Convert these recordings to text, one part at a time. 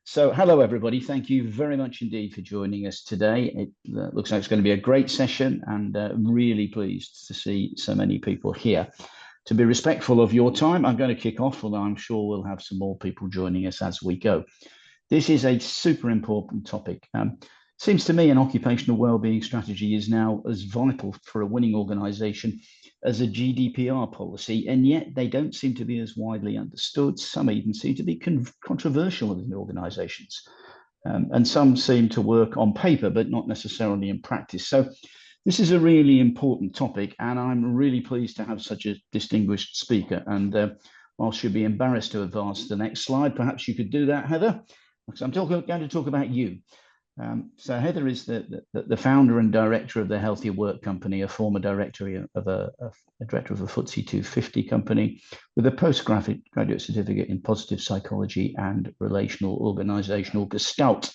So, hello everybody. Thank you very much indeed for joining us today. It looks like it's going to be a great session, and really pleased to see so many people here. To be respectful of your time, I'm going to kick off, although I'm sure we'll have some more people joining us as we go. This is a super important topic. Seems to me an occupational wellbeing strategy is now as vital for a winning organisation as a GDPR policy, and yet they don't seem to be as widely understood. Some even seem to be controversial within organisations, and some seem to work on paper but not necessarily in practice. So this is a really important topic, and I'm really pleased to have such a distinguished speaker. And whilst you'd be embarrassed to advance to the next slide, perhaps you could do that, Heather, because I'm going to talk about you. So Heather is the founder and director of the Healthier Work Company, a former director of a FTSE 250 company with a postgraduate certificate in positive psychology and relational organisational gestalt.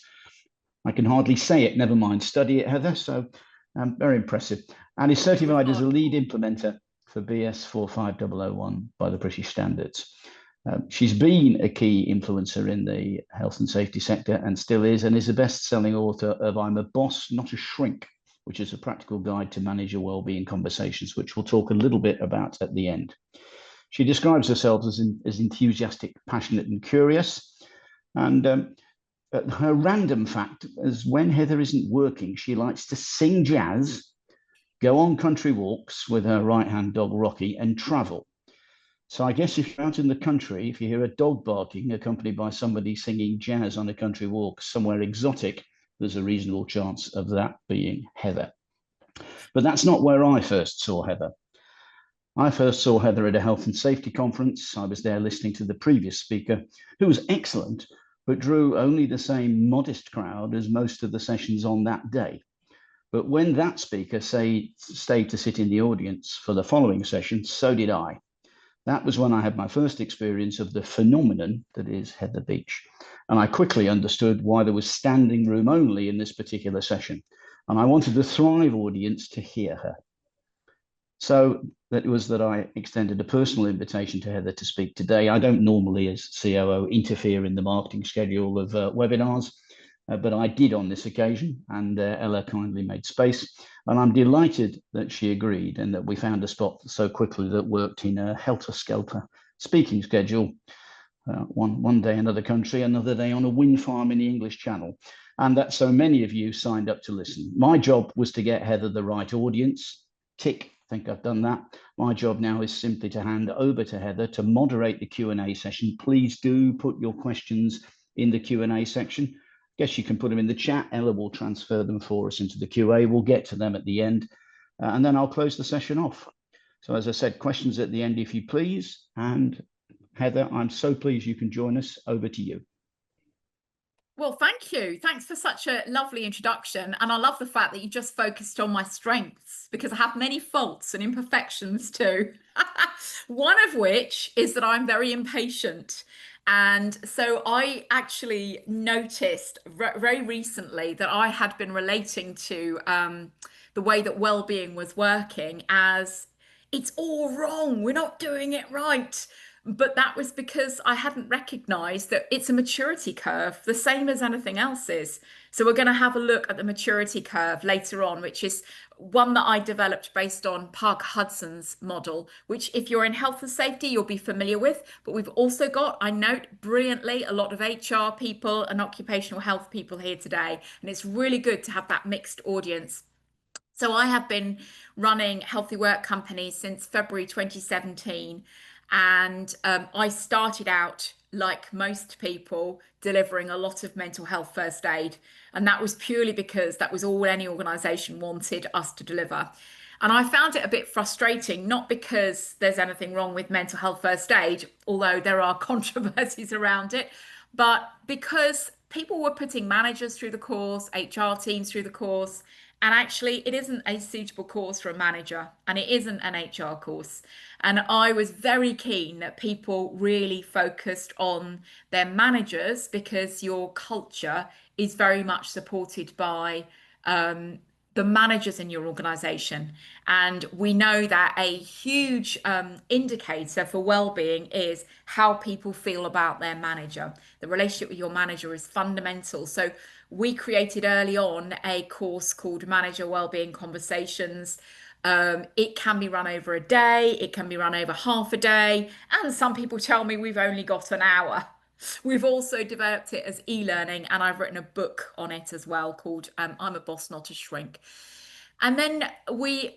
I can hardly say it, never mind study it, Heather. So very impressive. And is certified as a lead implementer for BS 45001 by the British Standards. She's been a key influencer in the health and safety sector and still is a best-selling author of I'm a Boss, Not a Shrink, which is a practical guide to manage your wellbeing conversations, which we'll talk a little bit about at the end. She describes herself as enthusiastic, passionate, and curious. And her random fact is when Heather isn't working, she likes to sing jazz, go on country walks with her right-hand dog, Rocky, and travel. So I guess if you're out in the country, if you hear a dog barking accompanied by somebody singing jazz on a country walk somewhere exotic, there's a reasonable chance of that being Heather. But that's not where I first saw Heather. I first saw Heather at a health and safety conference. I was there listening to the previous speaker, who was excellent, but drew only the same modest crowd as most of the sessions on that day. But when that speaker stayed to sit in the audience for the following session, so did I. That was when I had my first experience of the phenomenon that is Heather Beach. And I quickly understood why there was standing room only in this particular session. And I wanted the Thrive audience to hear her. So that was that I extended a personal invitation to Heather to speak today. I don't normally, as COO, interfere in the marketing schedule of webinars, but I did on this occasion, and Ella kindly made space. And I'm delighted that she agreed and that we found a spot so quickly that worked in a helter-skelter speaking schedule. One day another country, another day on a wind farm in the English Channel. And that so many of you signed up to listen. My job was to get Heather the right audience. Tick, I think I've done that. My job now is simply to hand over to Heather to moderate the Q&A session. Please do put your questions in the Q&A section. Guess you can put them in the chat. Ella will transfer them for us into the QA. We'll get to them at the end, and then I'll close the session off. So as I said, questions at the end, if you please. And Heather, I'm so pleased you can join us. Over to you. Well, thank you. Thanks for such a lovely introduction. And I love the fact that you just focused on my strengths, because I have many faults and imperfections too. One of which is that I'm very impatient. And so I actually noticed very recently that I had been relating to the way that well-being was working as it's all wrong, we're not doing it right. But that was because I hadn't recognized that it's a maturity curve, the same as anything else is. So we're going to have a look at the maturity curve later on, which is one that I developed based on Parker Hudson's model, which if you're in health and safety, you'll be familiar with. But we've also got, I note brilliantly, a lot of HR people and occupational health people here today. And it's really good to have that mixed audience. So I have been running healthy work companies since February 2017. And I started out, like most people, delivering a lot of mental health first aid. And that was purely because that was all any organisation wanted us to deliver. And I found it a bit frustrating, not because there's anything wrong with mental health first aid, although there are controversies around it, but because people were putting managers through the course, HR teams through the course, and actually, it isn't a suitable course for a manager, and it isn't an HR course. And I was very keen that people really focused on their managers, because your culture is very much supported by the managers in your organization. And we know that a huge indicator for well-being is how people feel about their manager. The relationship with your manager is fundamental. So we created early on a course called Manager Wellbeing Conversations. It can be run over a day, it can be run over half a day, and some people tell me we've only got an hour. We've also developed it as e-learning, and I've written a book on it as well called I'm a Boss, Not a Shrink. And then we,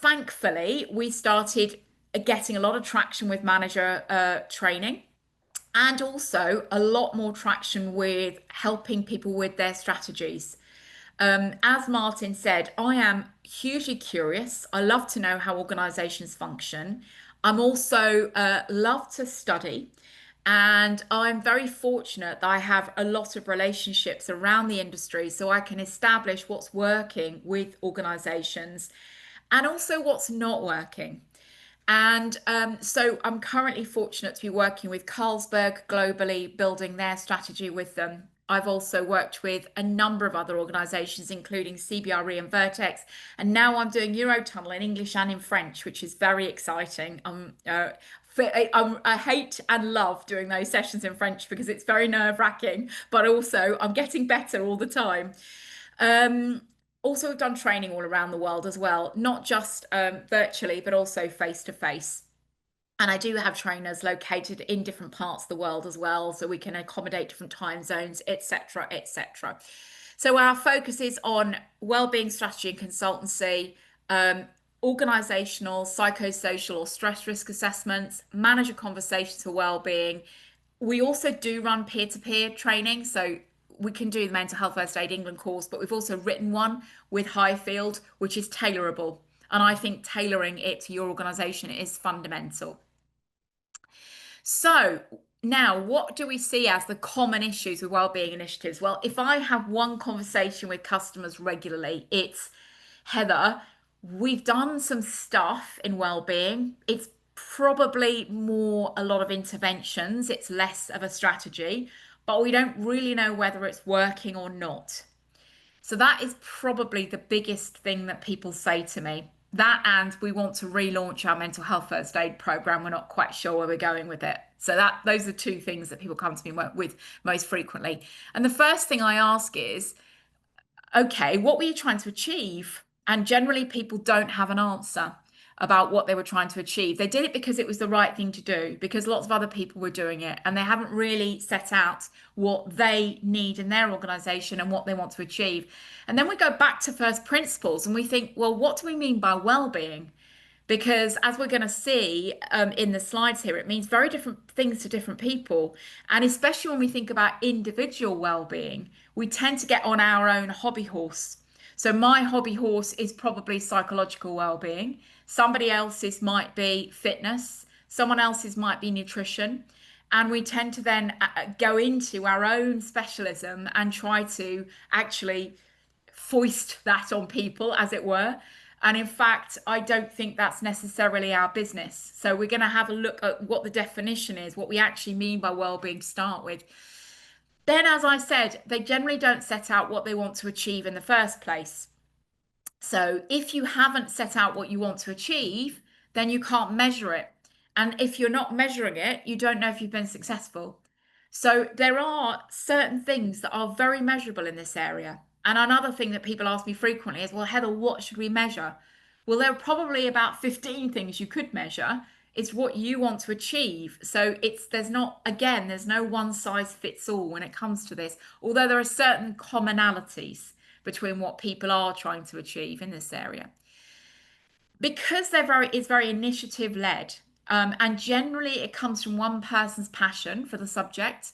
thankfully, we started getting a lot of traction with manager training, and also a lot more traction with helping people with their strategies. As Martin said, I am hugely curious. I love to know how organizations function. I'm also love to study. And I'm very fortunate that I have a lot of relationships around the industry so I can establish what's working with organizations and also what's not working. And so I'm currently fortunate to be working with Carlsberg globally, building their strategy with them. I've also worked with a number of other organisations, including CBRE and Vertex. And now I'm doing Eurotunnel in English and in French, which is very exciting. I hate and love doing those sessions in French because it's very nerve-wracking, but also I'm getting better all the time. Also, we've done training all around the world as well, not just virtually, but also face to face. And I do have trainers located in different parts of the world as well, so we can accommodate different time zones, etc., etc. So our focus is on wellbeing strategy and consultancy, organizational, psychosocial, or stress risk assessments, manager conversations for wellbeing. We also do run peer-to-peer training, so we can do the Mental Health First Aid England course, but we've also written one with Highfield, which is tailorable. And I think tailoring it to your organisation is fundamental. So now, what do we see as the common issues with wellbeing initiatives? Well, if I have one conversation with customers regularly, it's, Heather, we've done some stuff in wellbeing. It's probably more a lot of interventions. It's less of a strategy, but we don't really know whether it's working or not. So that is probably the biggest thing that people say to me. That, and we want to relaunch our mental health first aid program. We're not quite sure where we're going with it. So those are two things that people come to me with most frequently. And the first thing I ask is, okay, what were you trying to achieve? And generally people don't have an answer about what they were trying to achieve. They did it because it was the right thing to do, because lots of other people were doing it, and they haven't really set out what they need in their organization and what they want to achieve. And then we go back to first principles and we think, well, what do we mean by well-being? Because as we're going to see in the slides here, it means very different things to different people. And especially when we think about individual well-being, we tend to get on our own hobby horse. So my hobby horse is probably psychological well-being. Somebody else's might be fitness. Someone else's might be nutrition. And we tend to then go into our own specialism and try to actually foist that on people, as it were. And in fact, I don't think that's necessarily our business. So we're going to have a look at what the definition is, what we actually mean by well-being to start with. Then, as I said, they generally don't set out what they want to achieve in the first place. So if you haven't set out what you want to achieve, then you can't measure it. And if you're not measuring it, you don't know if you've been successful. So there are certain things that are very measurable in this area. And another thing that people ask me frequently is, well, Heather, what should we measure? Well, there are probably about 15 things you could measure. It's what you want to achieve. So there's no one size fits all when it comes to this, although there are certain commonalities between what people are trying to achieve in this area. Because it's very initiative led, and generally it comes from one person's passion for the subject,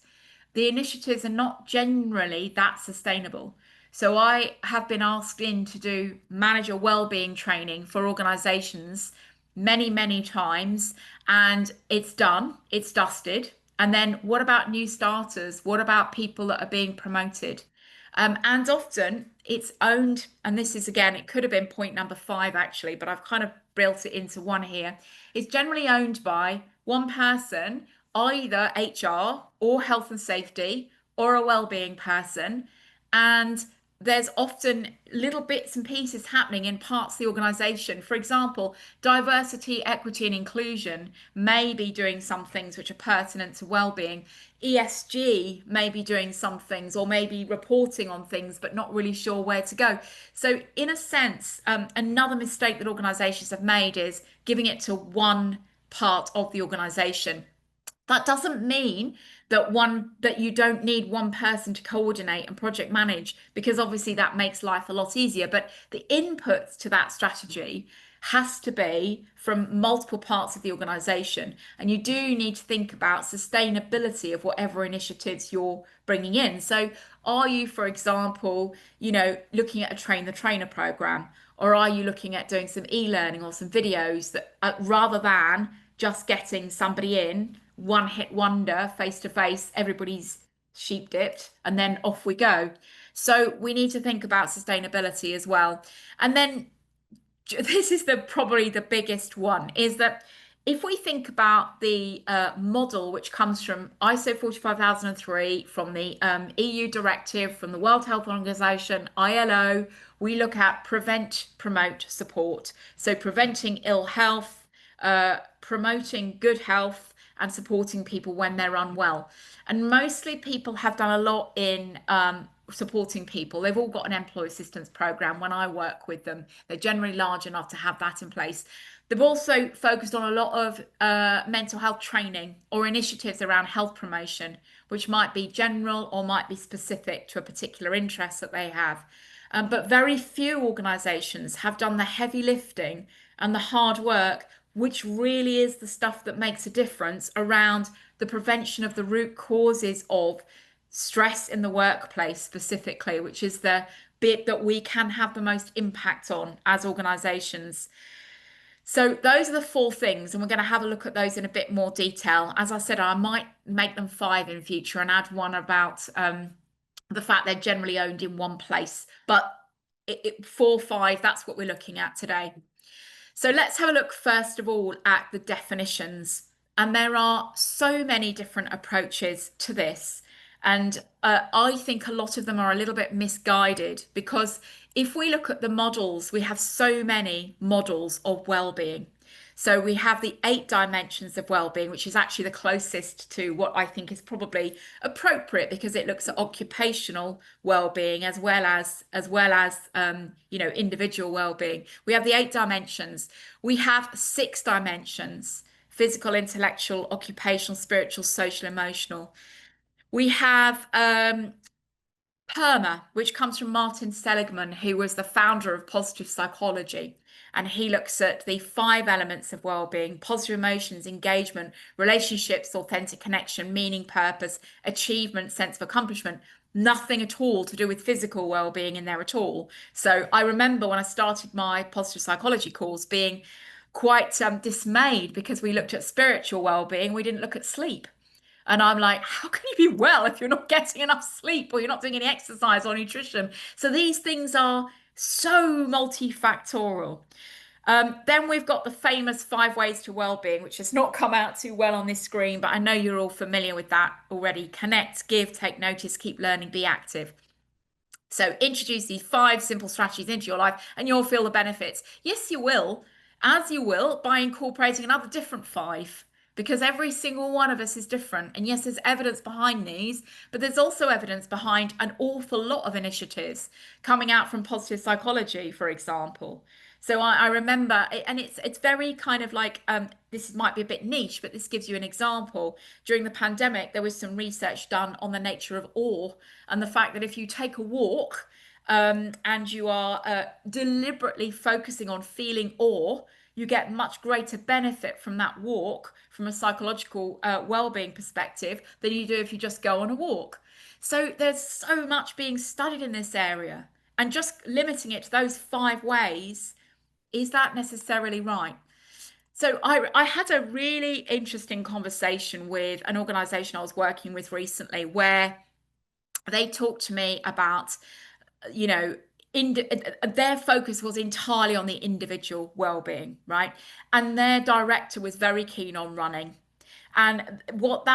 the initiatives are not generally that sustainable. So I have been asked in to do manager wellbeing training for organizations many, many times, and it's done, it's dusted. And then what about new starters? What about people that are being promoted? And often it's owned, and this is again, it could have been point number 5 actually, but I've kind of built it into one here. It's generally owned by one person, either HR or health and safety or a wellbeing person. And there's often little bits and pieces happening in parts of the organization. For example, diversity, equity, and inclusion may be doing some things which are pertinent to well-being. ESG may be doing some things, or maybe reporting on things, but not really sure where to go. So in a sense, another mistake that organizations have made is giving it to one part of the organization. That doesn't mean that you don't need one person to coordinate and project manage, because obviously that makes life a lot easier. But the inputs to that strategy has to be from multiple parts of the organization. And you do need to think about sustainability of whatever initiatives you're bringing in. So are you, for example, looking at a train the trainer program, or are you looking at doing some e-learning or some videos that rather than just getting somebody in, one hit wonder, face to face, everybody's sheep dipped, and then off we go. So we need to think about sustainability as well. And then this is probably the biggest one, is that if we think about the model, which comes from ISO 45003, from the EU directive, from the World Health Organization, ILO, we look at prevent, promote, support. So preventing ill health, promoting good health, and supporting people when they're unwell. And mostly people have done a lot in supporting people. They've all got an employee assistance program when I work with them. They're generally large enough to have that in place. They've also focused on a lot of mental health training or initiatives around health promotion, which might be general or might be specific to a particular interest that they have. But very few organisations have done the heavy lifting and the hard work, which really is the stuff that makes a difference around the prevention of the root causes of stress in the workplace specifically, which is the bit that we can have the most impact on as organisations. So those are the 4 things, and we're going to have a look at those in a bit more detail. As I said, I might make them 5 in future and add one about the fact they're generally owned in one place. But 4, 5, that's what we're looking at today. So let's have a look first of all at the definitions. And there are so many different approaches to this. And I think a lot of them are a little bit misguided, because if we look at the models, we have so many models of well-being. So we have the 8 dimensions of well-being, which is actually the closest to what I think is probably appropriate, because it looks at occupational well-being as well as individual well-being. We have the 8 dimensions. We have 6 dimensions: physical, intellectual, occupational, spiritual, social, emotional. We have PERMA, which comes from Martin Seligman, who was the founder of positive psychology. And he looks at the 5 elements of well-being: positive emotions, engagement, relationships, authentic connection, meaning, purpose, achievement, sense of accomplishment. Nothing at all to do with physical well-being in there at all. So I remember when I started my positive psychology course being quite dismayed, because we looked at spiritual well-being, we didn't look at sleep. And I'm like, how can you be well if you're not getting enough sleep, or you're not doing any exercise or nutrition? So these things are so multifactorial. Then we've got the famous 5 ways to well-being, which has not come out too well on this screen, but I know you're all familiar with that already. Connect, give, take notice, keep learning, be active. So introduce these 5 simple strategies into your life and you'll feel the benefits. Yes, you will, as you will by incorporating another different 5. Because every single one of us is different. And yes, there's evidence behind these, but there's also evidence behind an awful lot of initiatives coming out from positive psychology, for example. So I remember, and it's very kind of like, this might be a bit niche, but this gives you an example. During the pandemic, there was some research done on the nature of awe, and the fact that if you take a walk and you are deliberately focusing on feeling awe, you get much greater benefit from that walk from a psychological well-being perspective than you do if you just go on a walk. So there's so much being studied in this area, and just limiting it to those 5 ways, is that necessarily right? So I had a really interesting conversation with an organization I was working with recently, where they talked to me about, their focus was entirely on the individual well-being, right? And their director was very keen on running. And what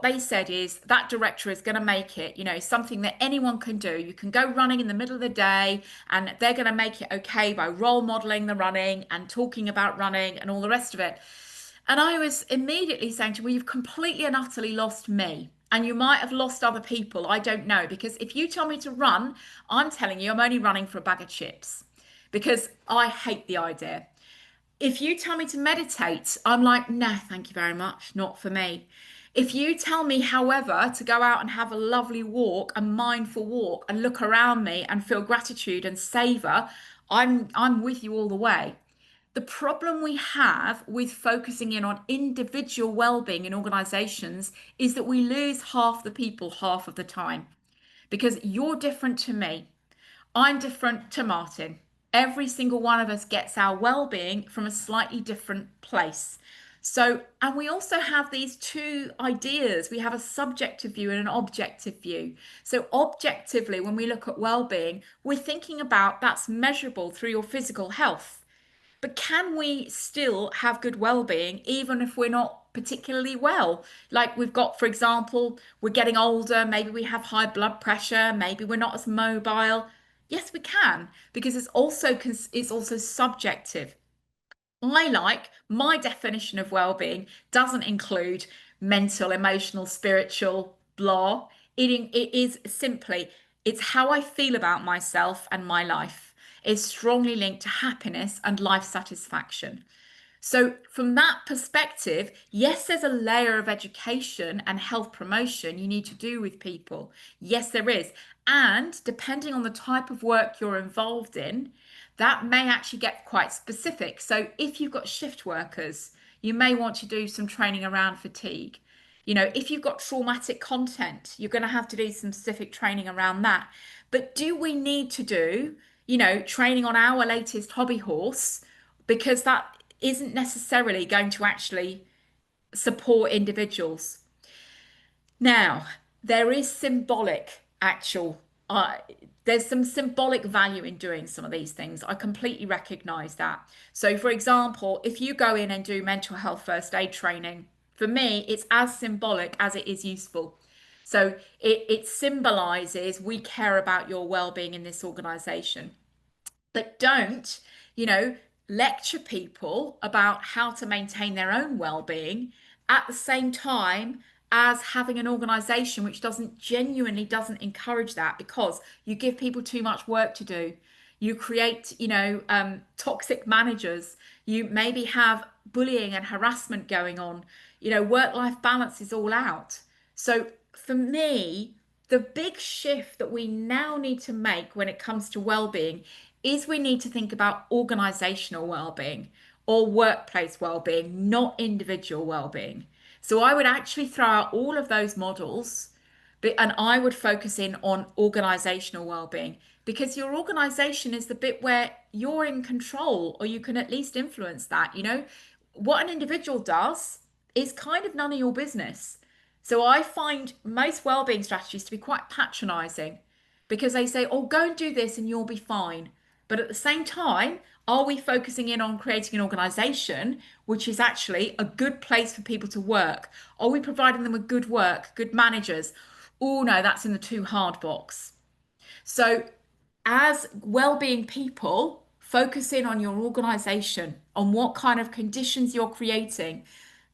they said is that director is going to make it, something that anyone can do. You can go running in the middle of the day, and they're going to make it okay by role modeling the running and talking about running and all the rest of it. And I was immediately saying to him, well, you've completely and utterly lost me. And you might have lost other people. I don't know. Because if you tell me to run, I'm telling you, I'm only running for a bag of chips because I hate the idea. If you tell me to meditate, I'm like, no, thank you very much, not for me. If you tell me, however, to go out and have a lovely walk, a mindful walk, and look around me and feel gratitude and savor, I'm with you all the way. The problem we have with focusing in on individual well-being in organizations is that we lose half the people half of the time because you're different to me. I'm different to Martin. Every single one of us gets our well-being from a slightly different place. So, and we also have these two ideas. We have a subjective view and an objective view. So, objectively, when we look at well-being, we're thinking about that's measurable through your physical health. But can we still have good well-being even if we're not particularly well? Like we've got, for example, we're getting older, maybe we have high blood pressure, maybe we're not as mobile. Yes, we can, because it's also subjective. My definition of well-being doesn't include mental, emotional, spiritual, blah. It is simply, it's how I feel about myself and my life is strongly linked to happiness and life satisfaction. So, from that perspective, yes, there's a layer of education and health promotion you need to do with people. Yes, there is. And depending on the type of work you're involved in, that may actually get quite specific. So, if you've got shift workers, you may want to do some training around fatigue. If you've got traumatic content, you're going to have to do some specific training around that. But do we need to do, training on our latest hobby horse? Because that isn't necessarily going to actually support individuals. Now, there is uh, there's some symbolic value in doing some of these things. I completely recognize that. So, for example, if you go in and do mental health first aid training, for me, it's as symbolic as it is useful. So it symbolizes we care about your well-being in this organization. But don't, you know, lecture people about how to maintain their own well-being at the same time as having an organization which doesn't encourage that, because you give people too much work to do. You create, toxic managers. You maybe have bullying and harassment going on. Work-life balance is all out. So for me, the big shift that we now need to make when it comes to well-being is we need to think about organizational well-being or workplace well-being, not individual well-being. So I would actually throw out all of those models, and I would focus in on organizational well-being, because your organization is the bit where you're in control, or you can at least influence that. What an individual does is kind of none of your business. So I find most well-being strategies to be quite patronizing, because they say, oh, go and do this and you'll be fine. But at the same time, are we focusing in on creating an organization which is actually a good place for people to work? Are we providing them with good work, good managers? Oh, no, that's in the too hard box. So, as well-being people, focus in on your organization, on what kind of conditions you're creating.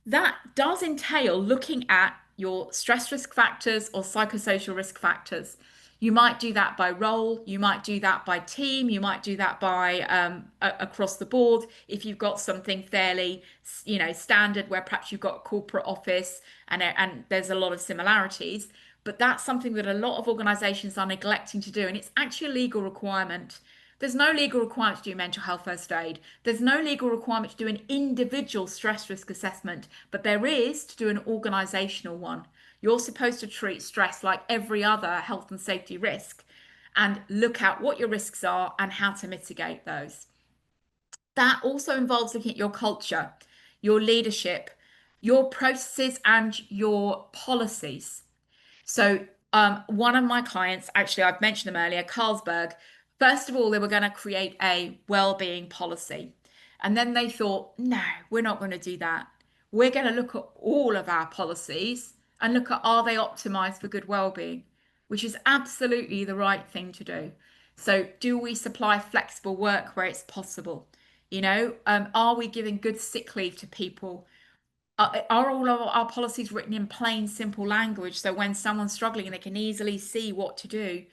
That does entail looking at your stress risk factors or psychosocial risk factors. You might do that by role, you might do that by team, you might do that by across the board. If you've got something fairly, standard, where perhaps you've got a corporate office and there's a lot of similarities, but that's something that a lot of organizations are neglecting to do, and it's actually a legal requirement. There's no legal requirement to do mental health first aid. There's no legal requirement to do an individual stress risk assessment, but there is to do an organizational one. You're supposed to treat stress like every other health and safety risk and look at what your risks are and how to mitigate those. That also involves looking at your culture, your leadership, your processes, and your policies. So one of my clients, actually, I've mentioned them earlier, Carlsberg. First of all, they were going to create a well-being policy. And then they thought, no, we're not going to do that. we're going to look at all of our policies and look at, are they optimized for good well-being, which is absolutely the right thing to do. So do we supply flexible work where it's possible? Are we giving good sick leave to people? Are all of our policies written in plain, simple language so when someone's struggling, they can easily see what to do?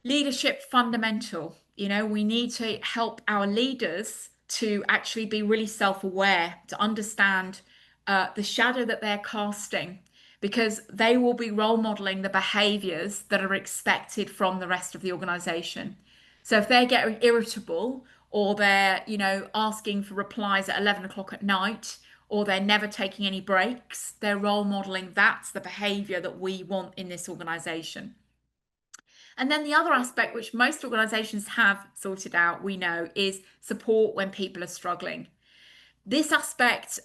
Leadership fundamental. We need to help our leaders to actually be really self-aware, to understand the shadow that they're casting, because they will be role modeling the behaviors that are expected from the rest of the organization. So if they're getting irritable, or they're, asking for replies at 11 o'clock at night, or they're never taking any breaks, they're role modeling that's the behavior that we want in this organization. And then the other aspect, which most organizations have sorted out, we know, is support when people are struggling. This aspect,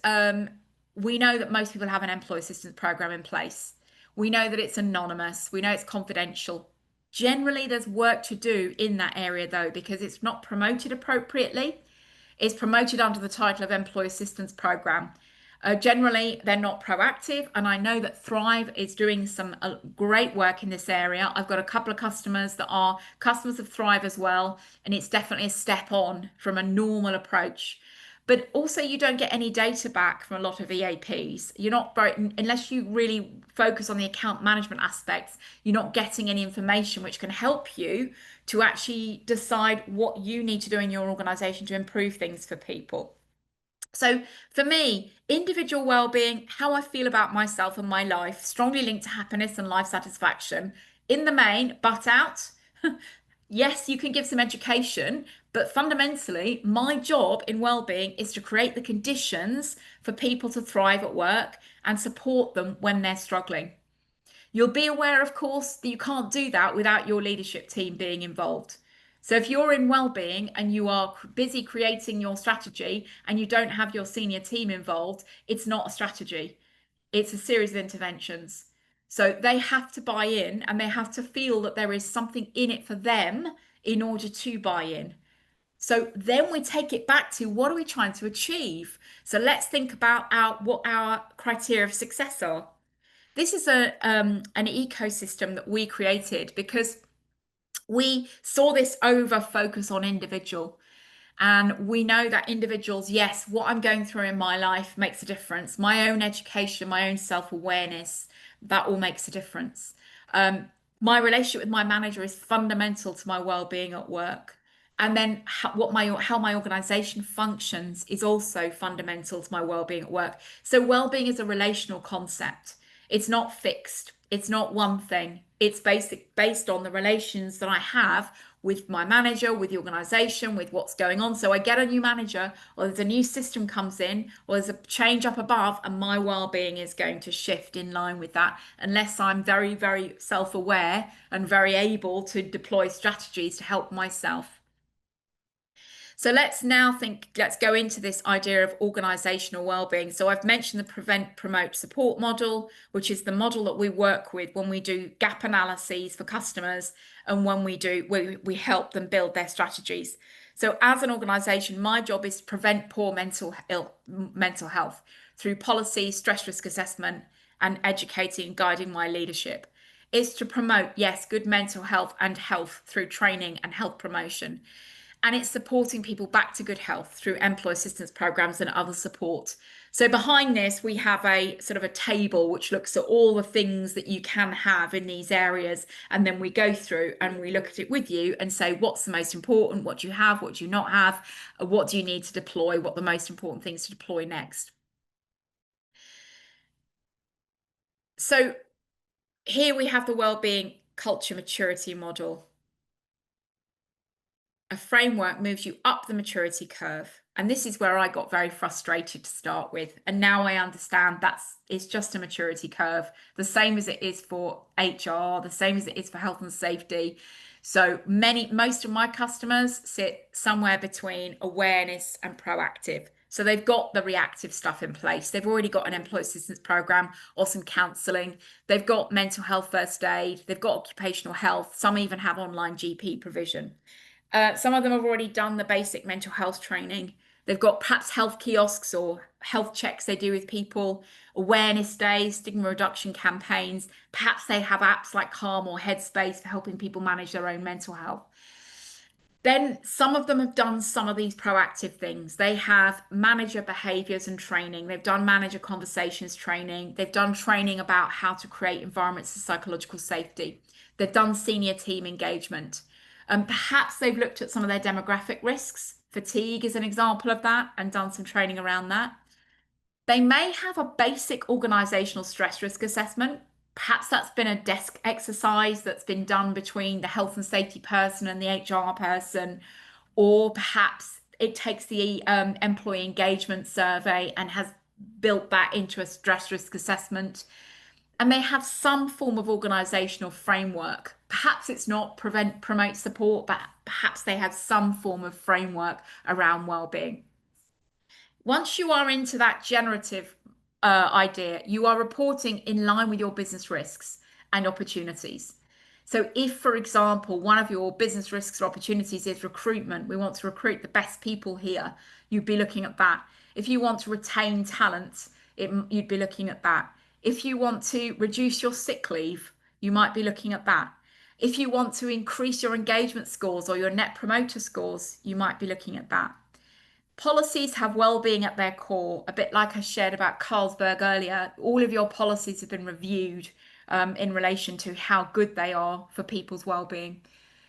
we know that most people have an employee assistance program in place. We know that it's anonymous. We know it's confidential. Generally, there's work to do in that area, though, because it's not promoted appropriately. It's promoted under the title of Employee Assistance Program. Generally, they're not proactive, and I know that Thrive is doing some great work in this area. I've got a couple of customers that are customers of Thrive as well, and it's definitely a step on from a normal approach. But also, you don't get any data back from a lot of EAPs. You're not, unless you really focus on the account management aspects, you're not getting any information which can help you to actually decide what you need to do in your organization to improve things for people. So for me, individual well-being, how I feel about myself and my life, strongly linked to happiness and life satisfaction. In the main, butt out. Yes, you can give some education, but fundamentally, my job in well-being is to create the conditions for people to thrive at work and support them when they're struggling. You'll be aware, of course, that you can't do that without your leadership team being involved. So if you're in well-being and you are busy creating your strategy and you don't have your senior team involved, it's not a strategy. It's a series of interventions. So they have to buy in and they have to feel that there is something in it for them in order to buy in. So then we take it back to, what are we trying to achieve? So let's think about what our criteria of success are. This is an ecosystem that we created because we saw this over focus on individual. And we know that individuals, yes, what I'm going through in my life makes a difference. My own education, my own self-awareness, that all makes a difference. My relationship with my manager is fundamental to my well-being at work. And then how my organization functions is also fundamental to my well-being at work. So well-being is a relational concept. It's not fixed. It's not one thing. It's based on the relations that I have with my manager, with the organization, with what's going on. So I get a new manager, or there's a new system comes in, or there's a change up above, and my well-being is going to shift in line with that, unless I'm very, very self-aware and very able to deploy strategies to help myself. So let's go into this idea of organisational wellbeing. So I've mentioned the prevent, promote, support model, which is the model that we work with when we do gap analyses for customers and when we help them build their strategies. So as an organisation, my job is to prevent poor mental health through policy, stress risk assessment, and educating and guiding my leadership. Is to promote, yes, good mental health and health through training and health promotion. And it's supporting people back to good health through employee assistance programs and other support. So behind this, we have a sort of a table which looks at all the things that you can have in these areas. And then we go through and we look at it with you and say, what's the most important? What do you have? What do you not have? What do you need to deploy? What are the most important things to deploy next? So here we have the wellbeing culture maturity model. A framework moves you up the maturity curve. And this is where I got very frustrated to start with. And now I understand it's just a maturity curve, the same as it is for HR, the same as it is for health and safety. So most of my customers sit somewhere between awareness and proactive. So they've got the reactive stuff in place. They've already got an employee assistance program or some counselling. They've got mental health first aid. They've got occupational health. Some even have online GP provision. Some of them have already done the basic mental health training. They've got perhaps health kiosks or health checks they do with people, awareness days, stigma reduction campaigns. Perhaps they have apps like Calm or Headspace for helping people manage their own mental health. Then some of them have done some of these proactive things. They have manager behaviors and training. They've done manager conversations training. They've done training about how to create environments of psychological safety. They've done senior team engagement. And perhaps they've looked at some of their demographic risks. Fatigue is an example of that, and done some training around that. They may have a basic organisational stress risk assessment. Perhaps that's been a desk exercise that's been done between the health and safety person and the HR person, or perhaps it takes the employee engagement survey and has built that into a stress risk assessment. And they have some form of organisational framework. Perhaps it's not promote, support, but perhaps they have some form of framework around wellbeing. Once you are into that generative idea, you are reporting in line with your business risks and opportunities. So if, for example, one of your business risks or opportunities is recruitment, we want to recruit the best people here, you'd be looking at that. If you want to retain talent, you'd be looking at that. If you want to reduce your sick leave, you might be looking at that. If you want to increase your engagement scores or your net promoter scores, you might be looking at that. Policies have well-being at their core, a bit like I shared about Carlsberg earlier. All of your policies have been reviewed in relation to how good they are for people's well-being.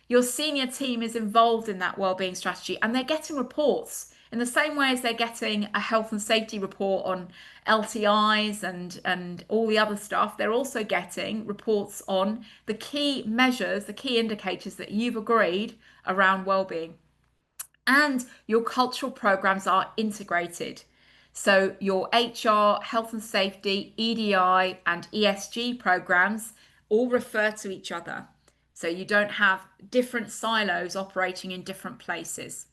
Your senior team is involved in that well-being strategy, and they're getting reports in the same way as they're getting a health and safety report on LTIs and all the other stuff. They're also getting reports on the key measures, the key indicators that you've agreed around well-being. And your cultural programs are integrated. So your HR, health and safety, EDI, and ESG programs all refer to each other. So you don't have different silos operating in different places.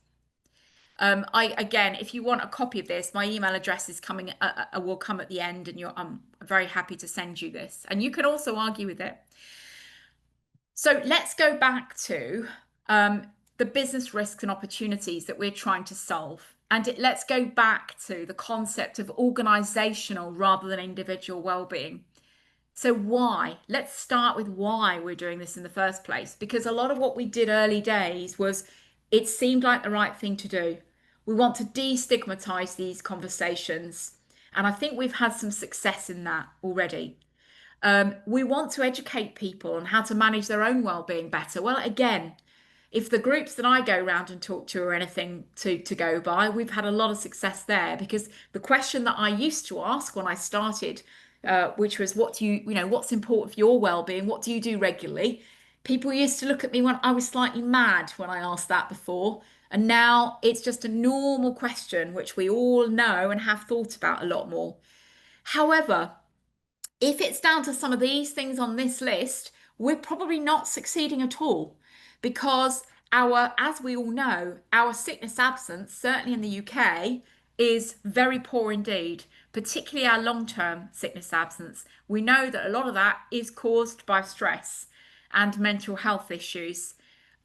Again, if you want a copy of this, my email address is coming, will come at the end, and I'm very happy to send you this. And you can also argue with it. So let's go back to the business risks and opportunities that we're trying to solve. And let's go back to the concept of organisational rather than individual well-being. So why? Let's start with why we're doing this in the first place. Because a lot of what we did early days was it seemed like the right thing to do. We want to destigmatise these conversations. And I think we've had some success in that already. We want to educate people on how to manage their own well-being better. Well, again, if the groups that I go around and talk to are anything to go by, we've had a lot of success there, because the question that I used to ask when I started, which was, what's important for your well-being? What do you do regularly? People used to look at me when I was slightly mad when I asked that before. And now it's just a normal question, which we all know and have thought about a lot more. However, if it's down to some of these things on this list, we're probably not succeeding at all, because as we all know, our sickness absence, certainly in the UK, is very poor indeed, particularly our long-term sickness absence. We know that a lot of that is caused by stress and mental health issues.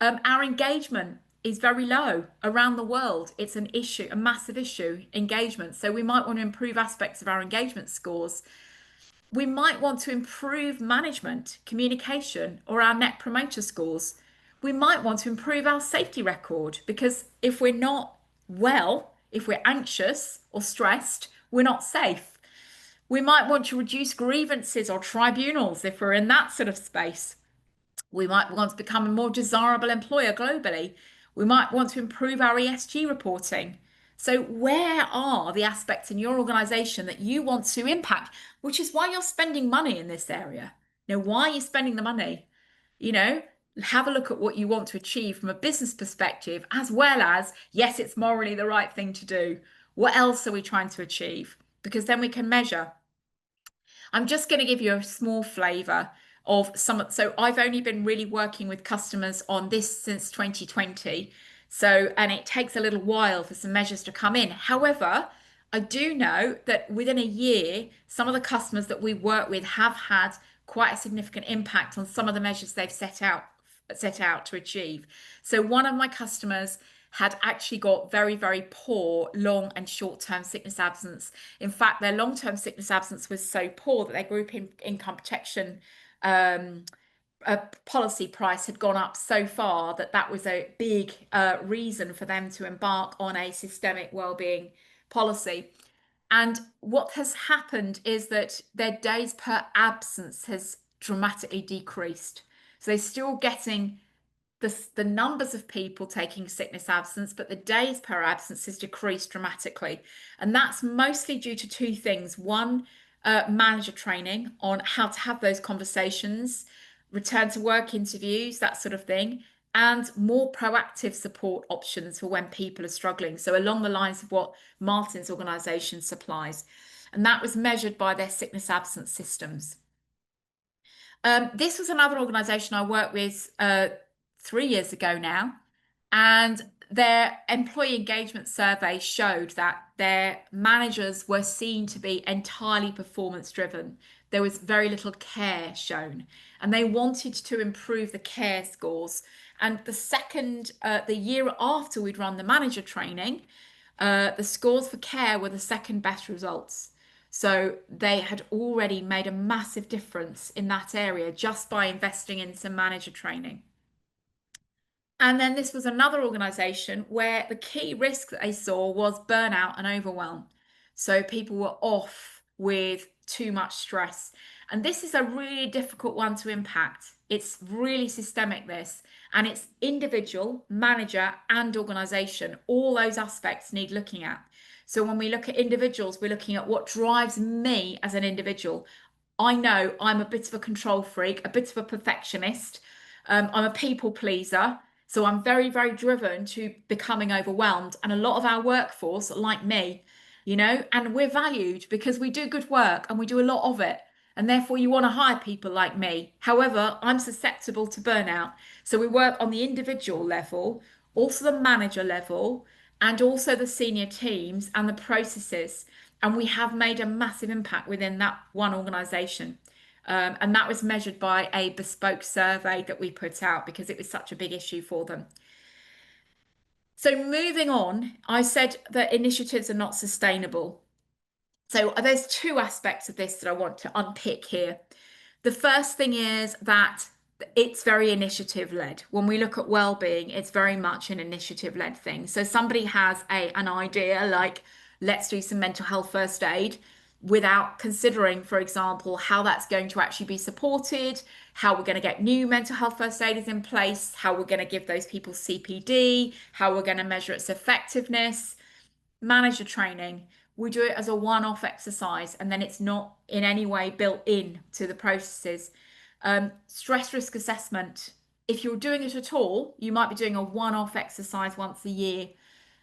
Our engagement is very low around the world. It's an issue, a massive issue, engagement. So we might want to improve aspects of our engagement scores. We might want to improve management, communication, or our net promoter scores. We might want to improve our safety record, because if we're not well, if we're anxious or stressed, we're not safe. We might want to reduce grievances or tribunals if we're in that sort of space. We might want to become a more desirable employer globally. We might want to improve our ESG reporting. So where are the aspects in your organisation that you want to impact, which is why you're spending money in this area? Why are you spending the money? Have a look at what you want to achieve from a business perspective, as well as, yes, it's morally the right thing to do. What else are we trying to achieve? Because then we can measure. I'm just going to give you a small flavour of some. So I've only been really working with customers on this since 2020. And it takes a little while for some measures to come in. However, I do know that within a year, some of the customers that we work with have had quite a significant impact on some of the measures they've set out to achieve. So one of my customers had actually got very, very poor long and short-term sickness absence. In fact, their long-term sickness absence was so poor that their group income protection policy price had gone up so far that that was a big reason for them to embark on a systemic wellbeing policy. And what has happened is that their days per absence has dramatically decreased. So they're still getting the numbers of people taking sickness absence, but the days per absence has decreased dramatically. And that's mostly due to two things. One, manager training on how to have those conversations, return to work interviews, that sort of thing, and more proactive support options for when people are struggling. So along the lines of what Martin's organisation supplies. And that was measured by their sickness absence systems. This was another organisation I worked with 3 years ago now, and their employee engagement survey showed that their managers were seen to be entirely performance driven. There was very little care shown, and they wanted to improve the care scores. And the year after we'd run the manager training, the scores for care were the second best results. So they had already made a massive difference in that area just by investing in some manager training. And then this was another organisation where the key risk that they saw was burnout and overwhelm. So people were off with too much stress. And this is a really difficult one to impact. It's really systemic, this, and it's individual, manager, and organisation. All those aspects need looking at. So when we look at individuals, we're looking at what drives me as an individual. I know I'm a bit of a control freak, a bit of a perfectionist. I'm a people pleaser. So I'm very, very driven to becoming overwhelmed. And a lot of our workforce are like me, and we're valued because we do good work and we do a lot of it. And therefore you want to hire people like me. However, I'm susceptible to burnout. So we work on the individual level, also the manager level, and also the senior teams and the processes. And we have made a massive impact within that one organisation. And that was measured by a bespoke survey that we put out because it was such a big issue for them. So moving on, I said that initiatives are not sustainable. So there's two aspects of this that I want to unpick here. The first thing is that it's very initiative led. When we look at well-being, it's very much an initiative led thing. So somebody has an idea like, let's do some mental health first aid, without considering, for example, how that's going to actually be supported, how we're going to get new mental health first aiders in place, how we're going to give those people CPD, how we're going to measure its effectiveness. Manager training, we do it as a one-off exercise, and then it's not in any way built in to the processes. Stress risk assessment, if you're doing it at all, you might be doing a one-off exercise once a year.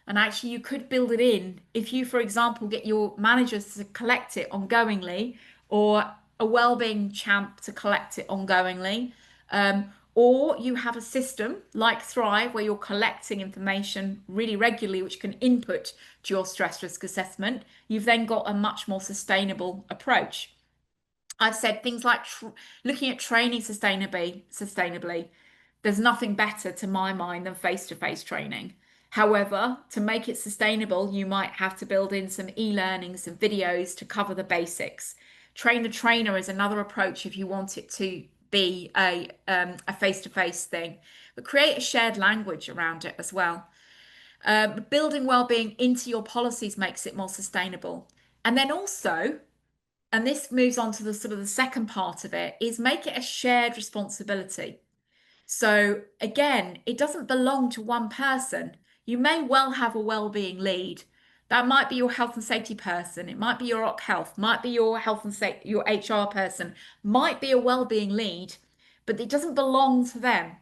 And actually, you could build it in. If you, for example, get your managers to collect it ongoingly, or a wellbeing champ to collect it ongoingly, or you have a system like Thrive where you're collecting information really regularly, which can input to your stress risk assessment, you've then got a much more sustainable approach. I've said things like looking at training sustainably. There's nothing better to my mind than face-to-face training. However, to make it sustainable, you might have to build in some e-learning, some videos to cover the basics. Train the trainer is another approach if you want it to be a face-to-face thing, but create a shared language around it as well. Building well-being into your policies makes it more sustainable. And then also, and this moves on to the sort of the second part of it, is make it a shared responsibility. So again, it doesn't belong to one person. You may well have a well-being lead. That might be your health and safety person. It might be your Oc Health, might be your health and safety, your HR person, might be a well-being lead, but it doesn't belong to them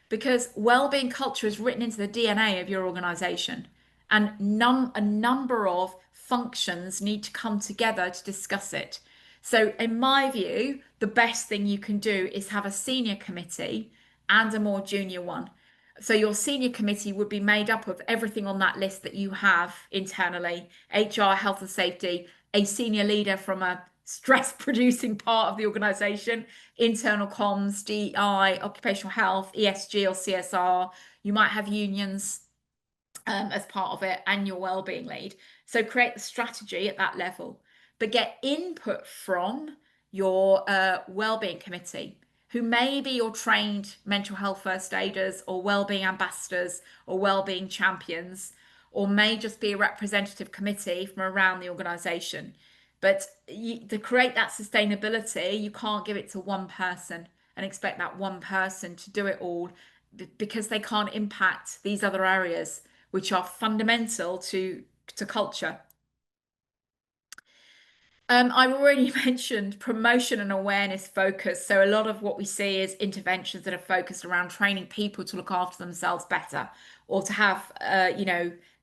because well-being culture is written into the DNA of your organization. And a number of functions need to come together to discuss it. So in my view, the best thing you can do is have a senior committee and a more junior one. So your senior committee would be made up of everything on that list that you have internally: HR, health and safety, a senior leader from a stress producing part of the organization, internal comms, DEI, occupational health, ESG or CSR. You might have unions, as part of it, and your wellbeing lead. So create the strategy at that level, but get input from your wellbeing committee, who may be your trained mental health first aiders or wellbeing ambassadors or wellbeing champions, or may just be a representative committee from around the organisation. But to create that sustainability, you can't give it to one person and expect that one person to do it all, because they can't impact these other areas which are fundamental to culture. I've already mentioned promotion and awareness focus. So a lot of what we see is interventions that are focused around training people to look after themselves better, or to have,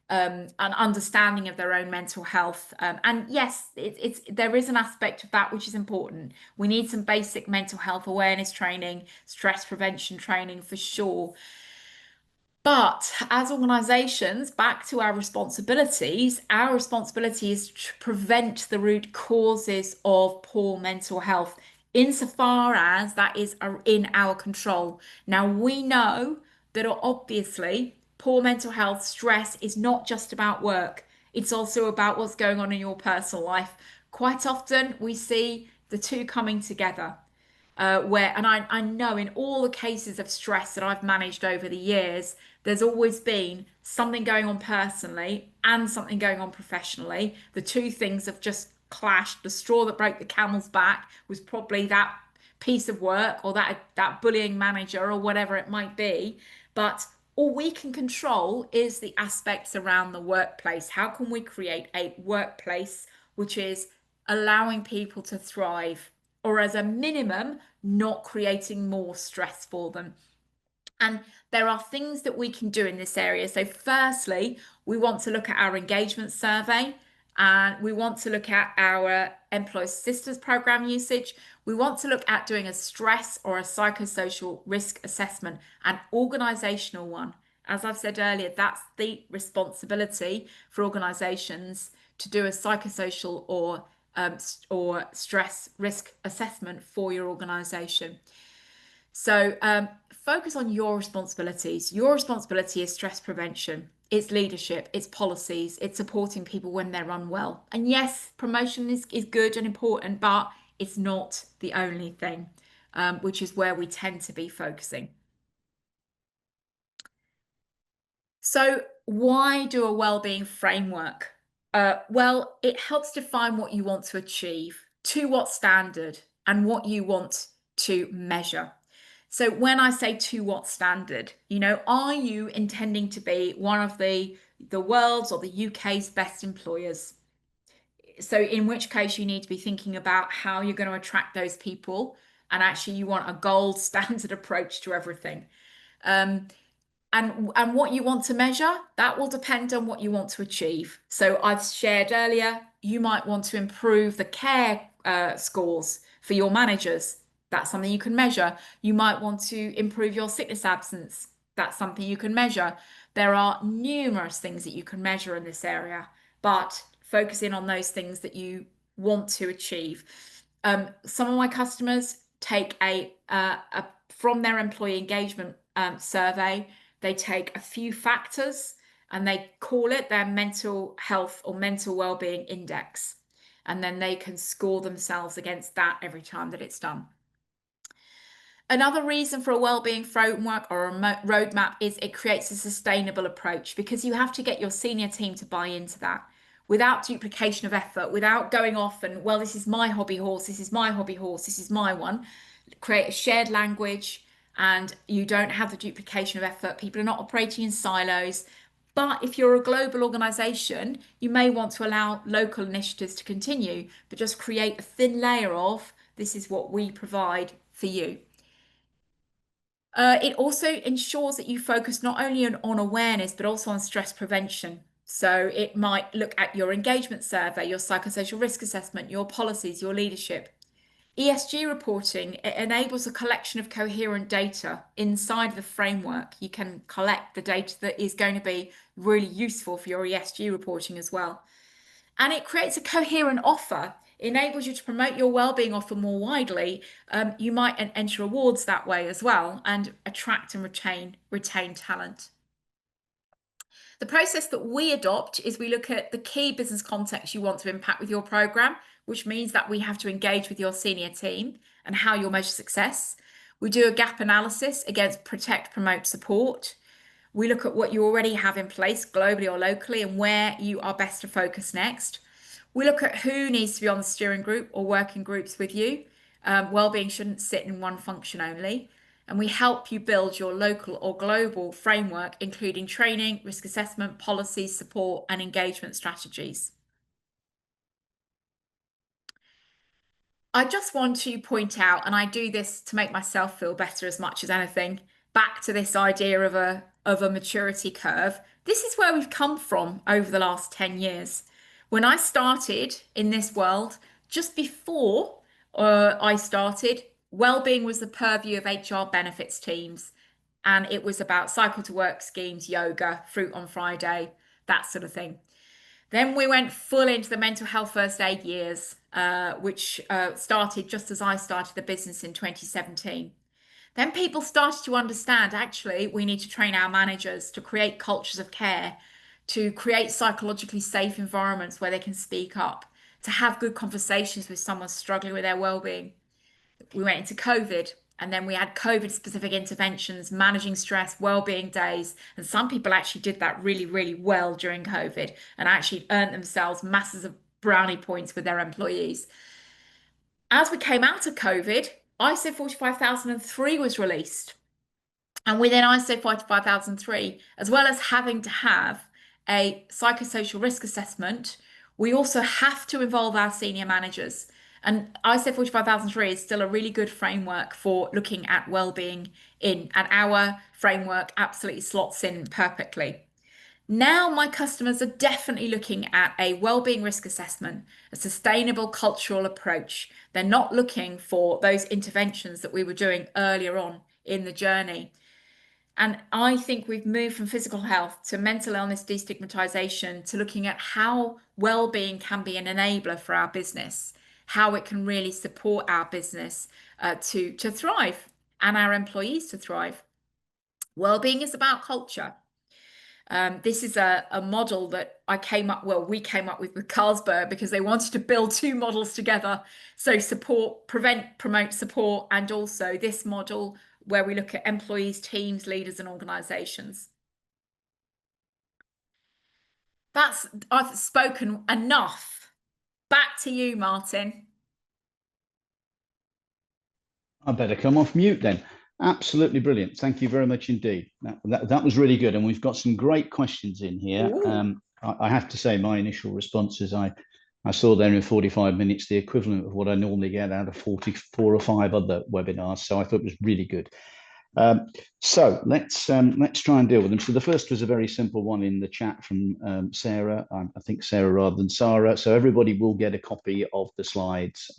an understanding of their own mental health. And yes, there is an aspect of that which is important. We need some basic mental health awareness training, stress prevention training for sure. But as organisations, back to our responsibility is to prevent the root causes of poor mental health, insofar as that is in our control. Now, we know that obviously poor mental health, stress is not just about work, it's also about what's going on in your personal life. Quite often, we see the two coming together. I know in all the cases of stress that I've managed over the years, there's always been something going on personally and something going on professionally. The two things have just clashed. The straw that broke the camel's back was probably that piece of work, or that bullying manager, or whatever it might be. But all we can control is the aspects around the workplace. How can we create a workplace which is allowing people to thrive, or as a minimum, not creating more stress for them? And there are things that we can do in this area. So firstly, we want to look at our engagement survey, and we want to look at our employee assistance program usage. We want to look at doing a stress or a psychosocial risk assessment, an organisational one. As I've said earlier, that's the responsibility for organisations to do a psychosocial or stress risk assessment for your organisation. So focus on your responsibilities. Your responsibility is stress prevention, it's leadership, it's policies, it's supporting people when they're unwell. And yes, promotion is good and important, but it's not the only thing, which is where we tend to be focusing. So why do a wellbeing framework? Well, it helps define what you want to achieve, to what standard, and what you want to measure. So when I say to what standard, are you intending to be one of the world's or the UK's best employers? So in which case you need to be thinking about how you're going to attract those people, and actually you want a gold standard approach to everything. And what you want to measure, that will depend on what you want to achieve. So I've shared earlier, you might want to improve the care scores for your managers. That's something you can measure. You might want to improve your sickness absence. That's something you can measure. There are numerous things that you can measure in this area, but focus in on those things that you want to achieve. Some of my customers take from their employee engagement survey, they take a few factors and they call it their mental health or mental wellbeing index. And then they can score themselves against that every time that it's done. Another reason for a wellbeing framework or a roadmap is it creates a sustainable approach, because you have to get your senior team to buy into that without duplication of effort, without going off and, well, this is my hobby horse, this is my hobby horse, this is my one. Create a shared language, and you don't have the duplication of effort. People are not operating in silos. But if you're a global organisation, you may want to allow local initiatives to continue, but just create a thin layer of, this is what we provide for you. It also ensures that you focus not only on awareness, but also on stress prevention. So it might look at your engagement survey, your psychosocial risk assessment, your policies, your leadership. ESG reporting, it enables a collection of coherent data inside the framework. You can collect the data that is going to be really useful for your ESG reporting as well. And it creates a coherent offer, enables you to promote your wellbeing offer more widely. You might enter awards that way as well, and attract and retain talent. The process that we adopt is we look at the key business context you want to impact with your program, which means that we have to engage with your senior team and how you'll measure success. We do a gap analysis against protect, promote, support. We look at what you already have in place globally or locally and where you are best to focus next. We look at who needs to be on the steering group or working groups with you. Wellbeing shouldn't sit in one function only. And we help you build your local or global framework, including training, risk assessment, policies, support, and engagement strategies. I just want to point out, and I do this to make myself feel better as much as anything, back to this idea of a maturity curve. This is where we've come from over the last 10 years. When I started in this world, just before I started, wellbeing was the purview of HR benefits teams. And it was about cycle to work schemes, yoga, fruit on Friday, that sort of thing. Then we went full into the mental health first aid years, which started just as I started the business in 2017. Then people started to understand, actually, we need to train our managers to create cultures of care, to create psychologically safe environments where they can speak up, to have good conversations with someone struggling with their well-being. We went into COVID, and then we had COVID specific interventions, managing stress, well-being days. And some people actually did that really, really well during COVID and actually earned themselves masses of brownie points with their employees. As we came out of COVID, ISO 45003 was released. And within ISO 45003, as well as having to have a psychosocial risk assessment, we also have to involve our senior managers. And ISO 45003 is still a really good framework for looking at well-being and our framework absolutely slots in perfectly. Now my customers are definitely looking at a well-being risk assessment, a sustainable cultural approach. They're not looking for those interventions that we were doing earlier on in the journey. And I think we've moved from physical health to mental illness destigmatization to looking at how well-being can be an enabler for our business, how it can really support our business to thrive and our employees to thrive. Well-being is about culture. This is a model that we came up with Carlsberg because they wanted to build two models together. So support, prevent, promote, support, and also this model where we look at employees, teams, leaders, and organizations. I've spoken enough. Back to you, Martin. I better come off mute then. Absolutely brilliant. Thank you very much indeed. That was really good. And we've got some great questions in here. I have to say my initial responses, I saw there in 45 minutes the equivalent of what I normally get out of 44 or 5 other webinars. So I thought it was really good. So let's try and deal with them. So the first was a very simple one in the chat from Sarah. I think Sarah rather than Sarah. So everybody will get a copy of the slides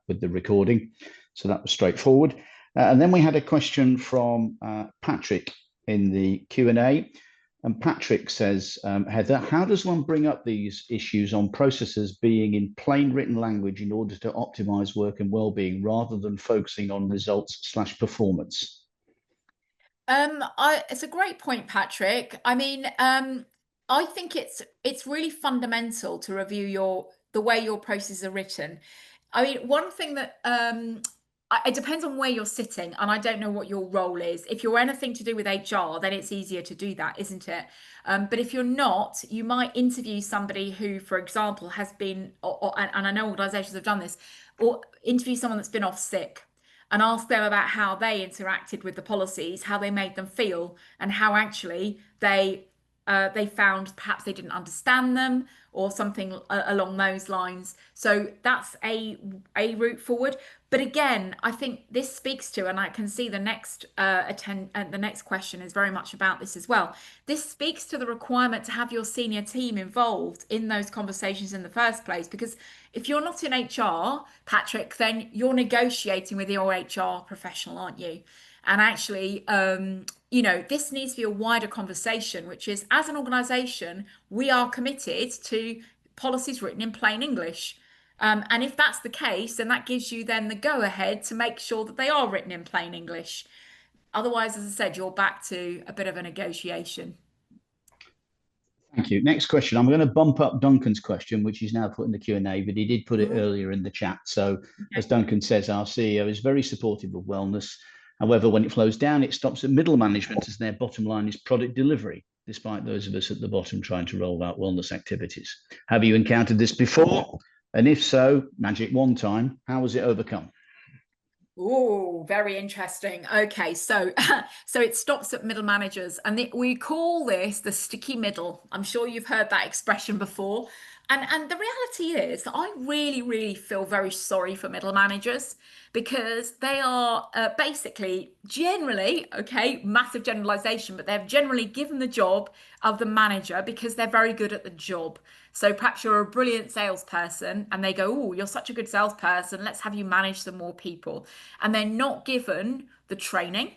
with the recording. So that was straightforward. And then we had a question from Patrick in the Q&A. And Patrick says, Heather, how does one bring up these issues on processes being in plain written language in order to optimize work and well-being rather than focusing on results/performance? It's a great point, Patrick. I mean, I think it's really fundamental to review the way your processes are written. I mean, one thing that it depends on where you're sitting, and I don't know what your role is. If you're anything to do with HR, then it's easier to do that, isn't it? But if you're not, you might interview somebody who, for example, has been, and I know organisations have done this, or interview someone that's been off sick and ask them about how they interacted with the policies, how they made them feel, and how actually they found perhaps they didn't understand them or something along those lines. So that's a route forward. But again, I think this speaks to, and I can see the next the next question is very much about this as well. This speaks to the requirement to have your senior team involved in those conversations in the first place, because if you're not in HR, Patrick, then you're negotiating with your HR professional, aren't you? And actually, you know, this needs to be a wider conversation, which is, as an organisation, we are committed to policies written in plain English. And if that's the case, then that gives you then the go-ahead to make sure that they are written in plain English. Otherwise, as I said, you're back to a bit of a negotiation. Thank you. Next question. I'm going to bump up Duncan's question, which is now put in the Q&A, but he did put it earlier in the chat. So as Okay. Duncan says, our CEO is very supportive of wellness. However, when it flows down, it stops at middle management as their bottom line is product delivery, despite those of us at the bottom trying to roll out wellness activities. Have you encountered this before? And if so, magic one time, how was it overcome? Oh, very interesting. Okay, so so it stops at middle managers, and we call this the sticky middle. I'm sure you've heard that expression before. And the reality is that I really, really feel very sorry for middle managers because they are basically generally, okay, massive generalization, but they're generally given the job of the manager because they're very good at the job. So perhaps you're a brilliant salesperson and they go, oh, you're such a good salesperson. Let's have you manage some more people. And they're not given the training.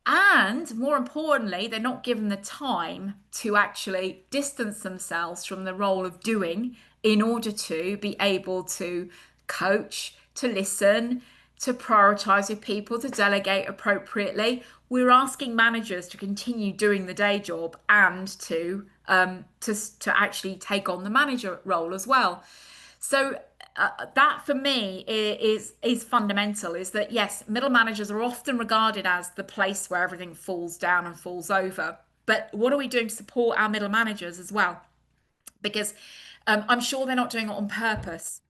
And more importantly, they're not given the time to actually distance themselves from the role of doing in order to be able to coach, to listen, to prioritize with people, to delegate appropriately. We're asking managers to continue doing the day job and to actually take on the manager role as well. So that for me is fundamental. Is that yes, middle managers are often regarded as the place where everything falls down and falls over. But what are we doing to support our middle managers as well? Because I'm sure they're not doing it on purpose.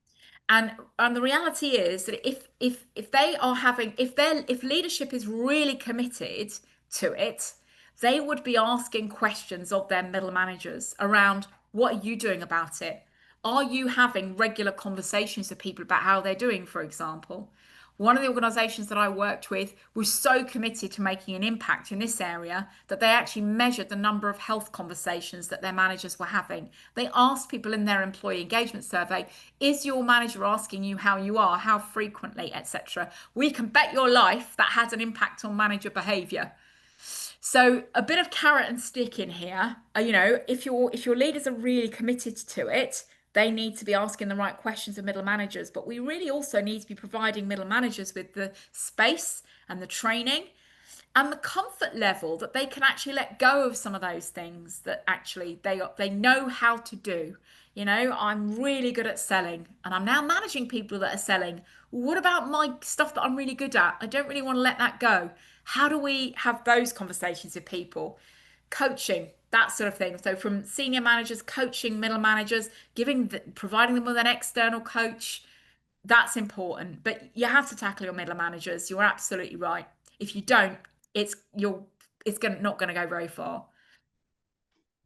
And the reality is that if they are having if leadership is really committed to it, they would be asking questions of their middle managers around what are you doing about it? Are you having regular conversations with people about how they're doing, for example? One of the organisations that I worked with was so committed to making an impact in this area that they actually measured the number of health conversations that their managers were having. They asked people in their employee engagement survey, is your manager asking you how you are, how frequently, etc. We can bet your life that has an impact on manager behaviour. So a bit of carrot and stick in here. If your leaders are really committed to it, they need to be asking the right questions of middle managers. But we really also need to be providing middle managers with the space and the training and the comfort level that they can actually let go of some of those things that actually they know how to do. I'm really good at selling and I'm now managing people that are selling. What about my stuff that I'm really good at? I don't really want to let that go. How do we have those conversations with people? Coaching, that sort of thing. So from senior managers, coaching middle managers, providing them with an external coach, that's important. But you have to tackle your middle managers. You're absolutely right. If you don't, it's not going to go very far.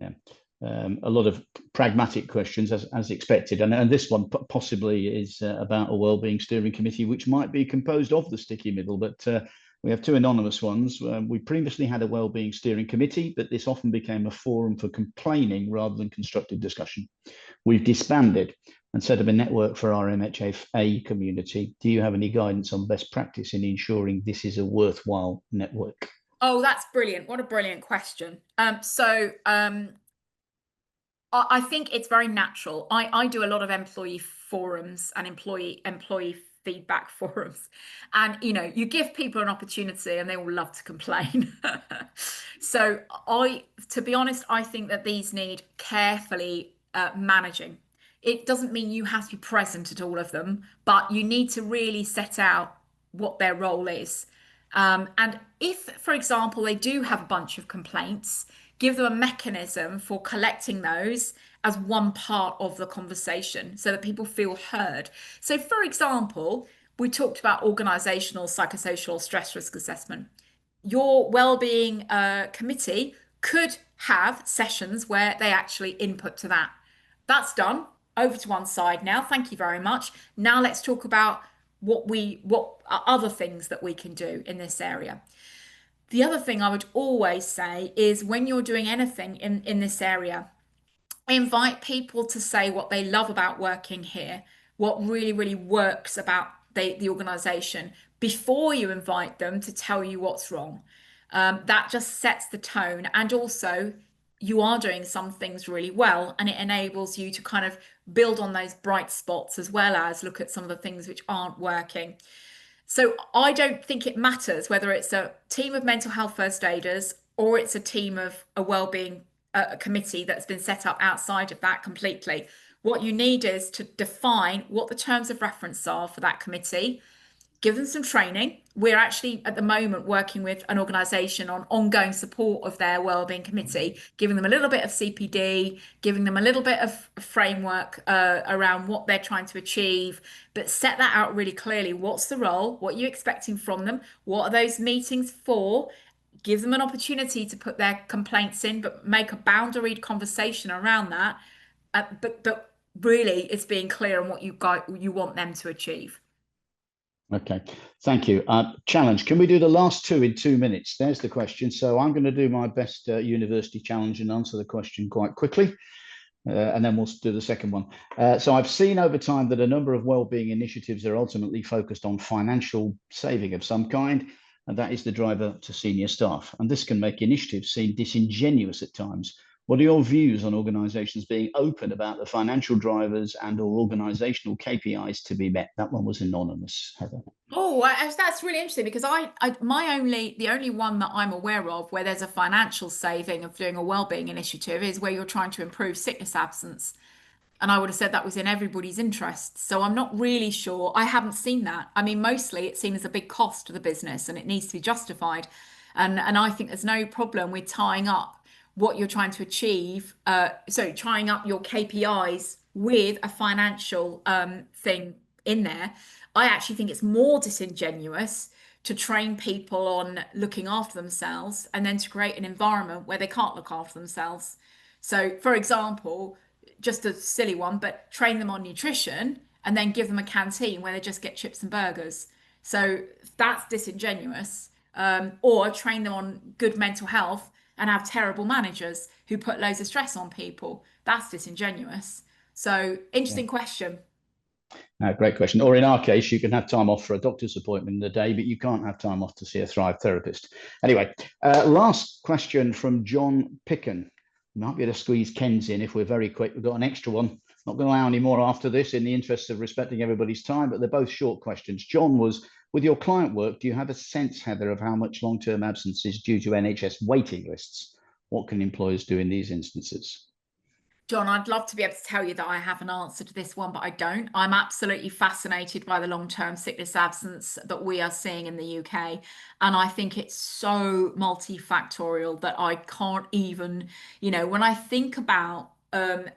Yeah. A lot of pragmatic questions as expected. And this one possibly is about a wellbeing steering committee, which might be composed of the sticky middle, but we have two anonymous ones. We previously had a wellbeing steering committee, but this often became a forum for complaining rather than constructive discussion. We've disbanded and set up a network for our MHFA community. Do you have any guidance on best practice in ensuring this is a worthwhile network? Oh, that's brilliant. What a brilliant question. I think it's very natural. I do a lot of employee forums and employee feedback forums, and you give people an opportunity and they all love to complain. So to be honest, I think that these need carefully managing. It doesn't mean you have to be present at all of them, but you need to really set out what their role is. And if, for example, they do have a bunch of complaints, give them a mechanism for collecting those as one part of the conversation so that people feel heard. So, for example, we talked about organisational psychosocial stress risk assessment. Your wellbeing committee could have sessions where they actually input to that. That's done. Over to one side now. Thank you very much. Now let's talk about what other things that we can do in this area. The other thing I would always say is when you're doing anything in this area, invite people to say what they love about working here, what really, really works about the organisation before you invite them to tell you what's wrong. That just sets the tone. And also, you are doing some things really well, and it enables you to kind of build on those bright spots as well as look at some of the things which aren't working. So I don't think it matters whether it's a team of mental health first aiders or it's a team of a wellbeing a committee that's been set up outside of that completely. What you need is to define what the terms of reference are for that committee, give them some training. We're actually at the moment working with an organisation on ongoing support of their wellbeing committee, giving them a little bit of CPD, giving them a little bit of framework around what they're trying to achieve, but set that out really clearly. What's the role? What are you expecting from them? What are those meetings for? Give them an opportunity to put their complaints in, but make a boundaried conversation around that. But really, it's being clear on what you want them to achieve. Okay, thank you. Challenge, can we do the last two in 2 minutes? There's the question. So I'm going to do my best university challenge and answer the question quite quickly. And then we'll do the second one. So I've seen over time that a number of wellbeing initiatives are ultimately focused on financial saving of some kind, and that is the driver to senior staff. And this can make initiatives seem disingenuous at times. What are your views on organisations being open about the financial drivers and or organisational KPIs to be met? That one was anonymous, Heather. Oh, that's really interesting because the only one that I'm aware of where there's a financial saving of doing a wellbeing initiative is where you're trying to improve sickness absence. And I would have said that was in everybody's interest. So I'm not really sure. I haven't seen that. I mean, mostly it seems a big cost to the business and it needs to be justified. And I think there's no problem with tying up what you're trying to achieve. So tying up your KPIs with a financial thing in there. I actually think it's more disingenuous to train people on looking after themselves and then to create an environment where they can't look after themselves. So, for example, just a silly one, but train them on nutrition and then give them a canteen where they just get chips and burgers. So that's disingenuous. Or train them on good mental health and have terrible managers who put loads of stress on people. That's disingenuous. So interesting question. Great question. Or in our case, you can have time off for a doctor's appointment in the day, but you can't have time off to see a Thrive therapist. Anyway, last question from John Picken. We might be able to squeeze Ken's in if we're very quick. We've got an extra one. Not going to allow any more after this in the interest of respecting everybody's time, but they're both short questions. John was, with your client work, do you have a sense, Heather, of how much long-term absence is due to NHS waiting lists? What can employers do in these instances? John, I'd love to be able to tell you that I have an answer to this one, but I don't. I'm absolutely fascinated by the long-term sickness absence that we are seeing in the UK. And I think it's so multifactorial that I can't even, when I think about the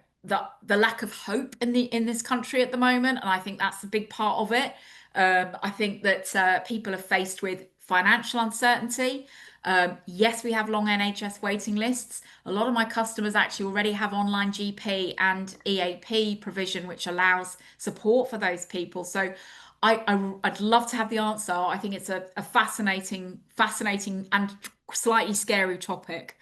lack of hope in this country at the moment, and I think that's a big part of it. I think that people are faced with financial uncertainty. Yes, we have long NHS waiting lists. A lot of my customers actually already have online GP and EAP provision, which allows support for those people. So I'd love to have the answer. I think it's a fascinating and slightly scary topic.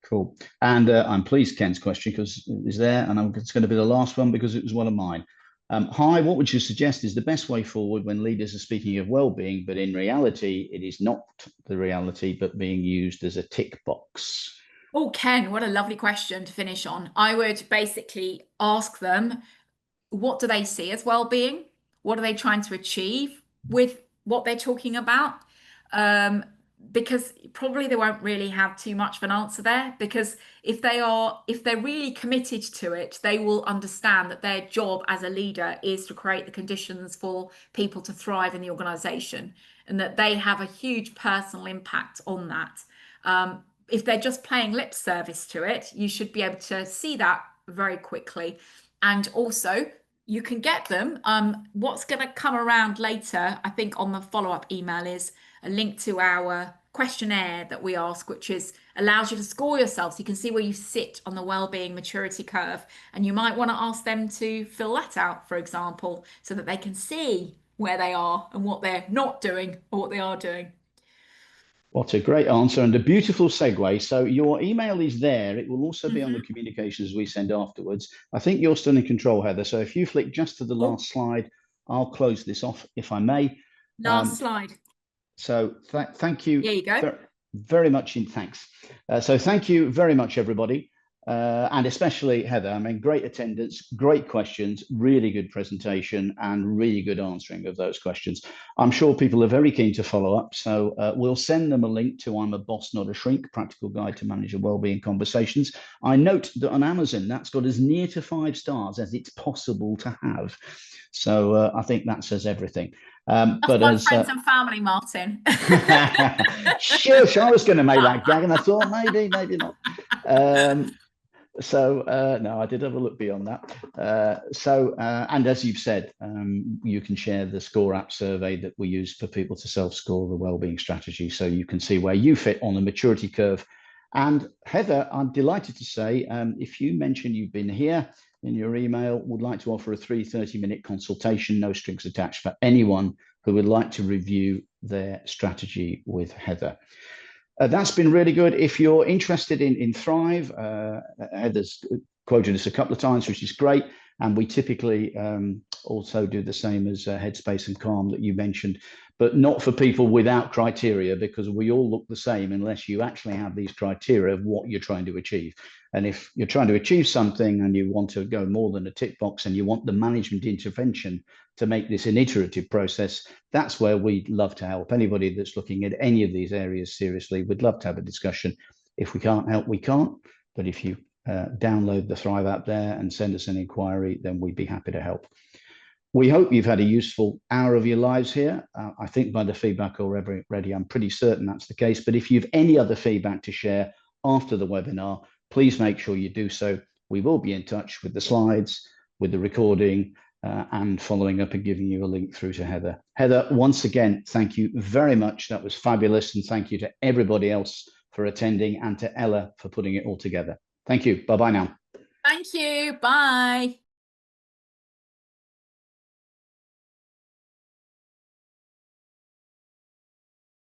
Cool. And I'm pleased Ken's question because it's there, and it's going to be the last one because it was one of mine. Hi, what would you suggest is the best way forward when leaders are speaking of well-being, but in reality, it is not the reality, but being used as a tick box? Oh, Ken, what a lovely question to finish on. I would basically ask them, what do they see as well-being? What are they trying to achieve with what they're talking about? Because probably they won't really have too much of an answer there, because if they're really committed to it, they will understand that their job as a leader is to create the conditions for people to thrive in the organization, and that they have a huge personal impact on that. If they're just playing lip service to it, you should be able to see that very quickly. And also, you can get them. What's going to come around later, I think, on the follow-up email is a link to our questionnaire that we ask, which allows you to score yourself so you can see where you sit on the wellbeing maturity curve. And you might want to ask them to fill that out, for example, so that they can see where they are and what they're not doing or what they are doing. What a great answer and a beautiful segue. So your email is there. It will also be on the communications we send afterwards. I think you're still in control, Heather. So if you flick just to the last slide, I'll close this off if I may. Last slide. So thank you. There you go. Very much. Thanks. So thank you very much, everybody. And especially Heather. I mean, great attendance, great questions, really good presentation, and really good answering of those questions. I'm sure people are very keen to follow up. So we'll send them a link to I'm a Boss, Not a Shrink, Practical Guide to Manager Wellbeing Conversations. I note that on Amazon, that's got as near to 5 stars as it's possible to have. So I think that says everything. But as friends and family, Martin. Shush, I was going to make that gag, and I thought maybe not. No, I did have a look beyond that. And as you've said, you can share the Score app survey that we use for people to self-score the wellbeing strategy, so you can see where you fit on the maturity curve. And Heather, I'm delighted to say, if you mention you've been here in your email, would like to offer a 30-minute consultation, no strings attached, for anyone who would like to review their strategy with Heather. That's been really good. If you're interested in Thrive, Heather's quoted us a couple of times, which is great. And we typically also do the same as Headspace and Calm that you mentioned, but not for people without criteria, because we all look the same unless you actually have these criteria of what you're trying to achieve. And if you're trying to achieve something and you want to go more than a tick box and you want the management intervention to make this an iterative process, that's where we'd love to help. Anybody that's looking at any of these areas seriously, we'd love to have a discussion. If we can't help, we can't. But if you download the Thrive app there and send us an inquiry, then we'd be happy to help. We hope you've had a useful hour of your lives here. I think by the feedback already, I'm pretty certain that's the case. But if you've any other feedback to share after the webinar, please make sure you do so. We will be in touch with the slides, with the recording, and following up and giving you a link through to Heather. Heather, once again, thank you very much. That was fabulous. And thank you to everybody else for attending, and to Ella for putting it all together. Thank you. Bye-bye now. Thank you. Bye.